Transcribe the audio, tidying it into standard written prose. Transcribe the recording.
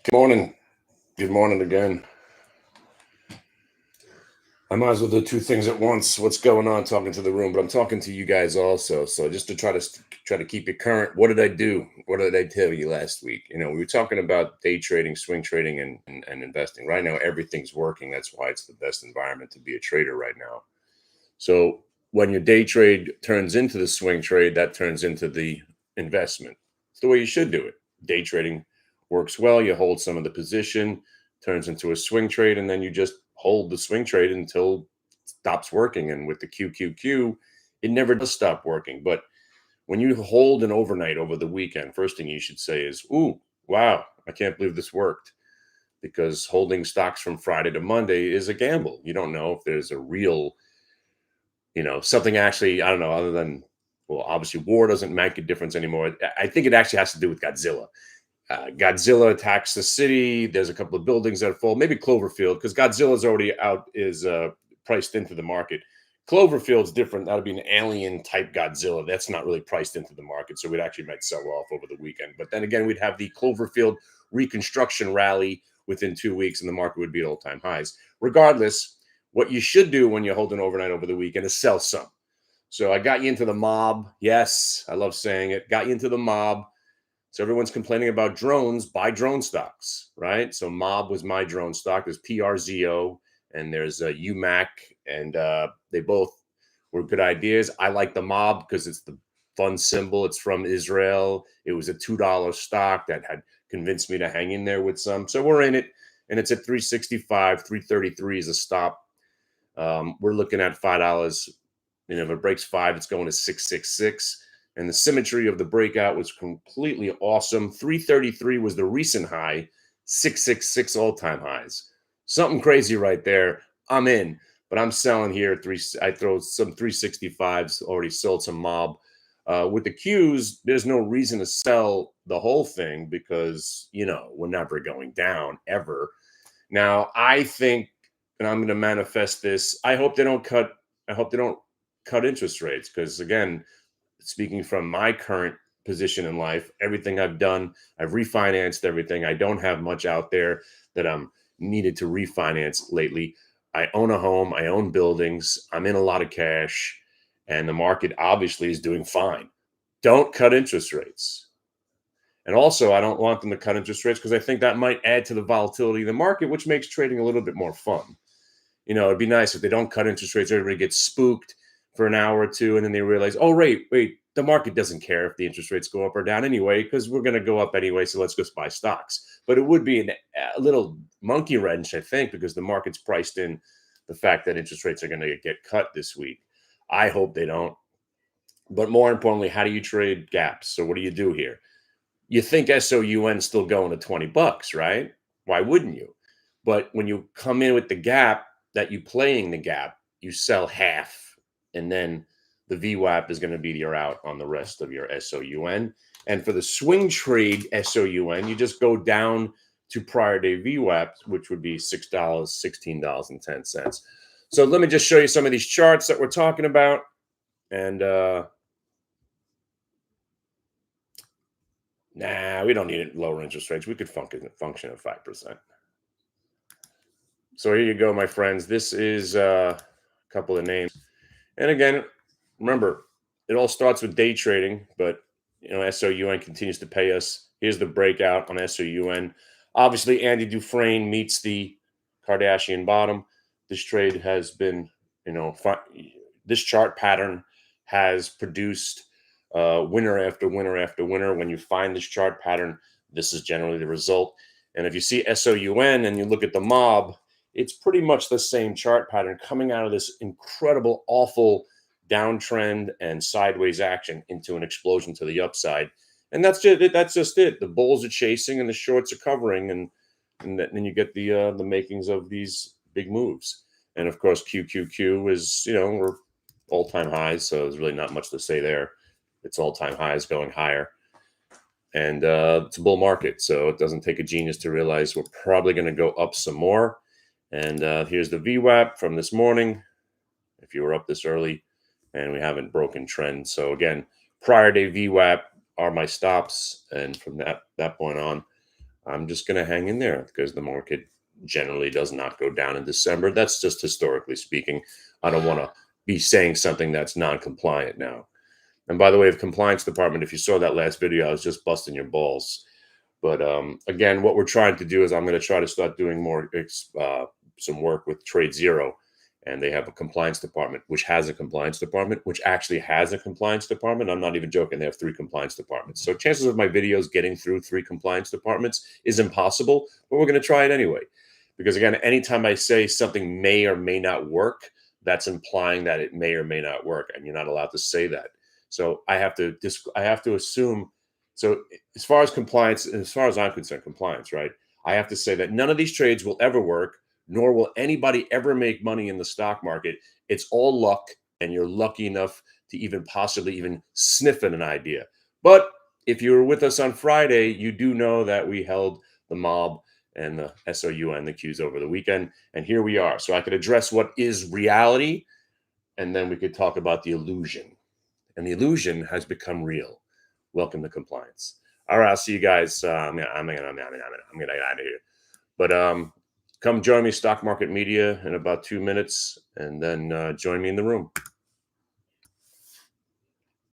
Good morning. Good morning again. I might as well do two things at once. What's going on? Talking to the room, but I'm talking to you guys also. So just to try to keep you current. What did I do? What did I tell you last week? We were talking about day trading, swing trading, and investing. Right now, everything's working. That's why it's the best environment to be a trader right now. So when your day trade turns into the swing trade, that turns into the investment. It's the way you should do it. Day trading works well. You hold some of the position, turns into a swing trade, and then you just hold the swing trade until it stops working. And with the QQQ, it never does stop working. But when you hold an overnight over the weekend, first thing you should say is, "Ooh, wow, I can't believe this worked." Because holding stocks from Friday to Monday is a gamble. You don't know if there's a real something actually, I don't know, other than, well, obviously war doesn't make a difference anymore. I think it actually has to do with Godzilla. Godzilla attacks the city. There's a couple of buildings that fall. Maybe Cloverfield, because Godzilla's already out, is priced into the market. Cloverfield's different. That'll be an alien type Godzilla. That's not really priced into the market. So it actually might sell off over the weekend. But then again, we'd have the Cloverfield reconstruction rally within 2 weeks, and the market would be at all-time highs. Regardless, what you should do when you hold an overnight over the weekend is sell some. So I got you into the mob. Yes, I love saying it. Got you into the mob. So everyone's complaining about drones. Buy drone stocks, right? So mob was my drone stock. There's PRZO and there's UMAC, and they both were good ideas. I like the mob because it's the fun symbol. It's from Israel. It was a $2 stock that had convinced me to hang in there with some. So we're in it, and it's at 365. 333 is a stop. We're looking at $5. If it breaks five, it's going to 666. And the symmetry of the breakout was completely awesome. 333 was the recent high, 666 all-time highs. Something crazy right there. I'm in, but I'm selling here at three. I throw some 365s, already sold some mob. With the Qs, there's no reason to sell the whole thing because, we're never going down ever. Now, I think, and I'm going to manifest this, I hope they don't cut interest rates, because again, speaking from my current position in life, everything I've done, I've refinanced everything. I don't have much out there that I'm needed to refinance lately. I own a home, I own buildings, I'm in a lot of cash, and the market obviously is doing fine. Don't cut interest rates. And also, I don't want them to cut interest rates because I think that might add to the volatility of the market, which makes trading a little bit more fun. It'd be nice if they don't cut interest rates. Everybody gets spooked for an hour or two, and then they realize, oh, wait, the market doesn't care if the interest rates go up or down anyway, because we're going to go up anyway, so let's just buy stocks. But it would be a little monkey wrench, I think, because the market's priced in the fact that interest rates are going to get cut this week. I hope they don't. But more importantly, how do you trade gaps? So what do you do here? You think SOUN still going to $20, right? Why wouldn't you? But when you come in with the gap that you playing the gap, you sell half, and then the VWAP is going to be your out on the rest of your SOUN. And for the swing trade SOUN, you just go down to prior day VWAP, which would be $6, $16.10. So let me just show you some of these charts that we're talking about. And we don't need lower interest rates. We could function at 5%. So here you go, my friends. This is a couple of names. And again, remember, it all starts with day trading, but SOUN continues to pay us. Here's the breakout on SOUN. Obviously, Andy Dufresne meets the Kardashian bottom. This trade has been, this chart pattern has produced winner after winner after winner. When you find this chart pattern, this is generally the result. And if you see SOUN and you look at the mob, it's pretty much the same chart pattern coming out of this incredible, awful downtrend and sideways action into an explosion to the upside. And that's just it. The bulls are chasing and the shorts are covering, and then you get the makings of these big moves. And of course, QQQ is, we're all-time highs, so there's really not much to say there. It's all-time highs going higher. And it's a bull market, so it doesn't take a genius to realize we're probably going to go up some more. And here's the VWAP from this morning, if you were up this early, and we haven't broken trend. So again, prior day VWAP are my stops, and from that point on, I'm just going to hang in there because the market generally does not go down in December. That's just historically speaking. I don't want to be saying something that's non-compliant now. And by the way, the compliance department, if you saw that last video, I was just busting your balls. But again, what we're trying to do is I'm going to try to start doing more some work with Trade Zero, and they have a compliance department, which has a compliance department, which actually has a compliance department. I'm not even joking. They have 3 compliance departments. So chances of my videos getting through 3 compliance departments is impossible, but we're going to try it anyway. Because again, anytime I say something may or may not work, that's implying that it may or may not work, and you're not allowed to say that. So I have to assume. So as far as compliance, and as far as I'm concerned, compliance, right? I have to say that none of these trades will ever work, nor will anybody ever make money in the stock market. It's all luck, and you're lucky enough to even possibly even sniff at an idea. But if you were with us on Friday, you do know that we held the mob and the SOUN, the Qs over the weekend. And here we are. So I could address what is reality, and then we could talk about the illusion. And the illusion has become real. Welcome to compliance. All right, I'll see you guys. I'm gonna get out of here. But come join me, Stock Market Media, in about 2 minutes, and then join me in the room.